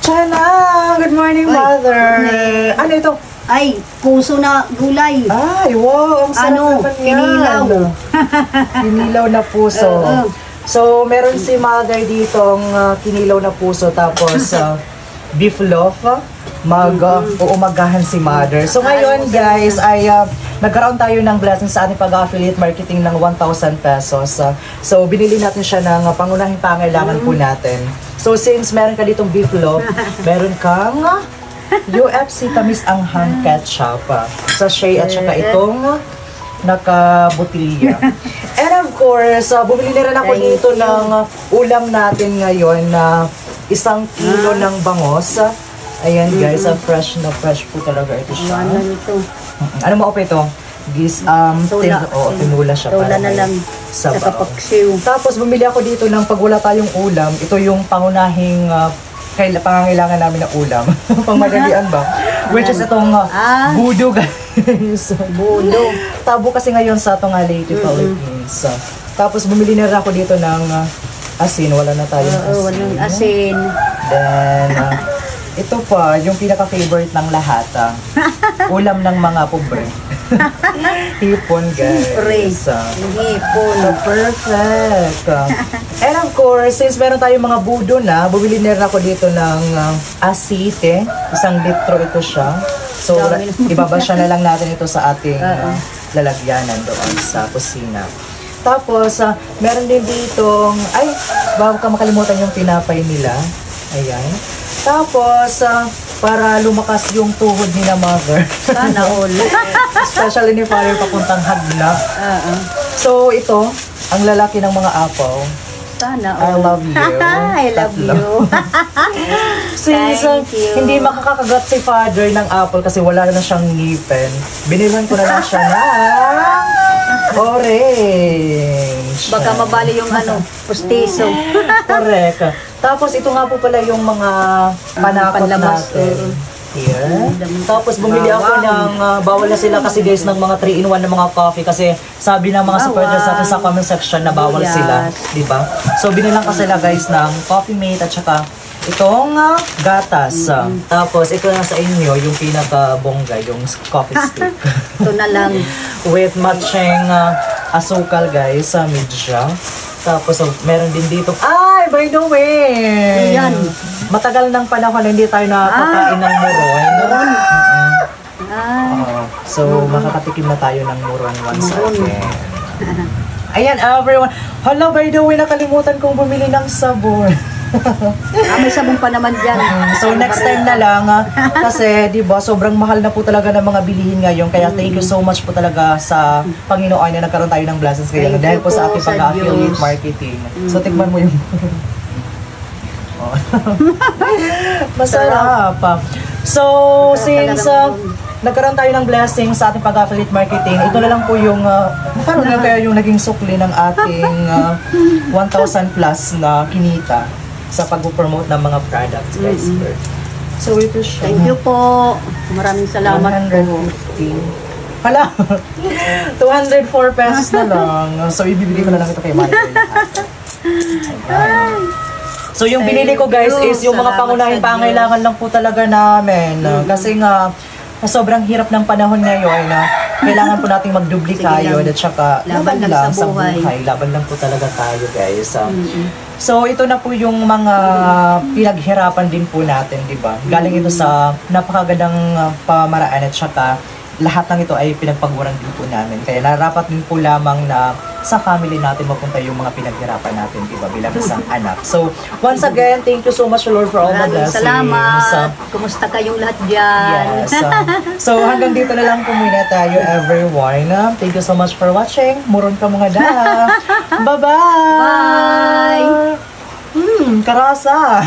Chana! Good morning, Uy, mother! good Ano ito? Ay, puso na gulay. Ay, wow! Ang sarap Ano, naman yan. kinilaw. Kinilaw na puso. Oo. So, meron si mother ditong kinilaw na puso, tapos beef loaf. Uumagahan si mother. So, ngayon, guys, ay nagkaroon tayo ng blessing sa ating pag-affiliate marketing ng 1,000 pesos. So, binili natin siya ng pangunahing pangailangan po natin. So, since meron ka ditong beef loaf, meron kang UFC tamis anghang ketchup, sachet at saka itong nakabotilya. And of course, bumili na rin ako dito ng ulam natin ngayon na 1 kilo ng bangos. Ayan guys, fresh na fresh po talaga ito siya. Ano nito? Ano mo ito? Tinula siya Tula para na may lang sa sabaw. kapaksiw. Tapos bumili ako dito ng pag wala tayong ulam, ito yung pangunahing pangangailangan namin na ulam. Pangmadalian ba? Which is itong budo guys. Budo. Tabo kasi ngayon sa itong Leyte, Philippines. Tapos bumili na rin ako dito ng asin. Wala na tayong asin. Walang asin. Then, ito pa, yung pinaka-favorite ng lahat. Ulam ng mga pobre. Hipon, guys. Hipon. Perfect. And of course, since meron tayong mga budo na, bumili na rin ako dito ng asite. 1 litro ito siya. So, ibabasya na lang natin ito sa ating lalagyanan doon sa kusina. Tapos, meron din ditong, bago ka makalimutan yung tinapay nila. Ayan. Tapos, para lumakas yung tuhod ni na mother. Sana all. Especially ni father papuntang hagna. So, ito, ang lalaki ng mga apaw. Sana I all. love you. I love you. Since hindi makakagat si father ng apple kasi wala na siyang ngipin, binilan ko na lang siya ng orange. Baka mabali yung pustiso. Correct. Tapos ito nga po pala yung mga panakot natin. Here. Tapos bumili ako ng, bawal na sila kasi guys ng mga 3-in-1 na mga coffee kasi sabi ng mga supporters natin sa comment section na bawal sila. Diba? So binilang ko sila guys ng coffee mate at saka itong gatas. Tapos ito na sa inyo yung pinaka-bongga, yung coffee stick. Ito na lang. With matching asukal guys, midja. Tapos meron din dito. By the way! Ayan. Matagal ng panahon hindi tayo nakakain ng muron. So makakatikim na tayo ng muron once again. Ayan everyone. Hala, by the way, nakalimutan kong bumili ng sabon. May sabon pa naman dyan. So next time na lang kasi di ba sobrang mahal na po talaga ng mga bilihin ngayon kaya thank you so much po talaga sa Panginoon na nagkaroon tayo ng blessings ngayon dahil po sa ating pag-affiliate marketing. So tikman mo yung masarap. So since nagkaroon tayo ng blessing sa ating pag-affiliate marketing, ito na lang po yung nagkaroon na kaya yung naging sukli ng ating 1,000 plus na kinita sa pag-promote ng mga products, guys. So, ito siya. Thank you po. Maraming salamat po. 150. Hala! 204 pesos na lang. So, ibibigay ko na lang ito kay Mother. So, yung binili ko, guys, is yung mga pangunahing pangailangan lang po talaga namin. Kasi nga, sobrang hirap ng panahon ngayon na kailangan po nating magdubli tayo at saka laban lang sa buhay. Laban lang po talaga tayo, guys. So, ito na po yung mga pinaghirapan din po natin, di ba? Galing ito sa napakagandang pamaraan at saka lahat ng ito ay pinagpaguran din po namin. Kaya narapat din po lamang na sa family natin mapunta yung mga pinaghirapan natin, di ba? Bilang isang anak. So, once again, thank you so much, Lord, for all the blessings. Salamat. Kumusta kayong lahat dyan? Yes. So, hanggang dito na lang po muna tayo, everyone. Thank you so much for watching. Muron ka mga da. Bye-bye! Bye! Karasa!